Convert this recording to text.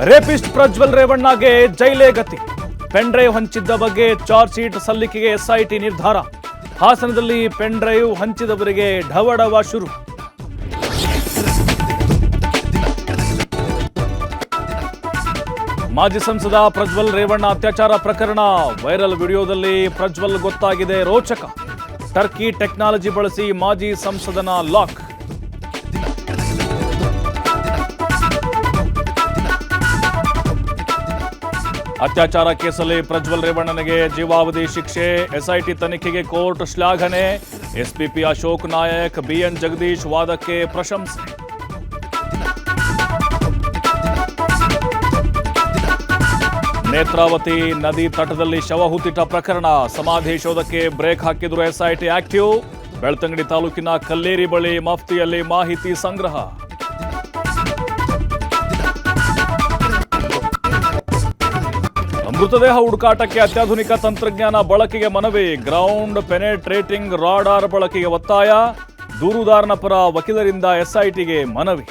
Rapist Prajwal ರೇವಣ್ಣಗೆ ಜೈಲೇ ಗತಿ. Pen drive ಹಂಚಿದ್ದ ಬಗ್ಗೆ charge sheet ಸಲ್ಲಿಕೆಗೆ ಎಸ್ಐಟಿ ನಿರ್ಧಾರ. ಹಾಸನದಲ್ಲಿ ಪೆನ್ ಡ್ರೈವ್ ಹಂಚಿದವರಿಗೆ ಢವಢವ ಶುರು. ಮಾಜಿ ಸಂಸದ ಪ್ರಜ್ವಲ್ ರೇವಣ್ಣ ಅತ್ಯಾಚಾರ ಪ್ರಕರಣ ವೈರಲ್ ವಿಡಿಯೋದಲ್ಲಿ ಪ್ರಜ್ವಲ್ ಗೊತ್ತಾಗಿದೆ ರೋಚಕ. ಟರ್ಕಿ ಟೆಕ್ನಾಲಜಿ ಬಳಸಿ ಮಾಜಿ ಸಂಸದನ ಲಾಕ್. ಅತ್ಯಾಚಾರ ಕೇಸಲ್ಲಿ ಪ್ರಜ್ವಲ್ ರೇವಣ್ಣನಿಗೆ ಜೀವಾವಧಿ ಶಿಕ್ಷೆ. ಎಸ್ಐಟಿ ತನಿಖೆಗೆ ಕೋರ್ಟ್ ಶ್ಲಾಘನೆ. ಎಸ್ಪಿಪಿ ಅಶೋಕ್ ನಾಯಕ್, ಬಿಎನ್ ಜಗದೀಶ್ ವಾದಕ್ಕೆ ಪ್ರಶಂಸೆ. ನೇತ್ರಾವತಿ ನದಿ ತಟದಲ್ಲಿ ಶವ ಹೂತಿಟ್ಟ ಪ್ರಕರಣ ಸಮಾಧಿ ಶೋಧಕ್ಕೆ ಬ್ರೇಕ್ ಹಾಕಿದ್ರು ಎಸ್ಐಟಿ ಆಕ್ಟಿವ್. ಬೆಳ್ತಂಗಡಿ ತಾಲೂಕಿನ ಕಲ್ಲೇರಿ ಬಳಿ ಮಫ್ತಿಯಲ್ಲಿ ಮಾಹಿತಿ ಸಂಗ್ರಹ. ಮೃತದೇಹ ಹುಡುಕಾಟಕ್ಕೆ ಅತ್ಯಾಧುನಿಕ ತಂತ್ರಜ್ಞಾನ ಬಳಕೆಗೆ ಮನವಿ. ಗ್ರೌಂಡ್ ಪೆನೆಟ್ರೇಟಿಂಗ್ ರಾಡಾರ್ ಬಳಕೆಗೆ ಒತ್ತಾಯ. ದೂರುದಾರನ ಪರ ವಕೀಲರಿಂದ ಎಸ್ಐಟಿಗೆ ಮನವಿ.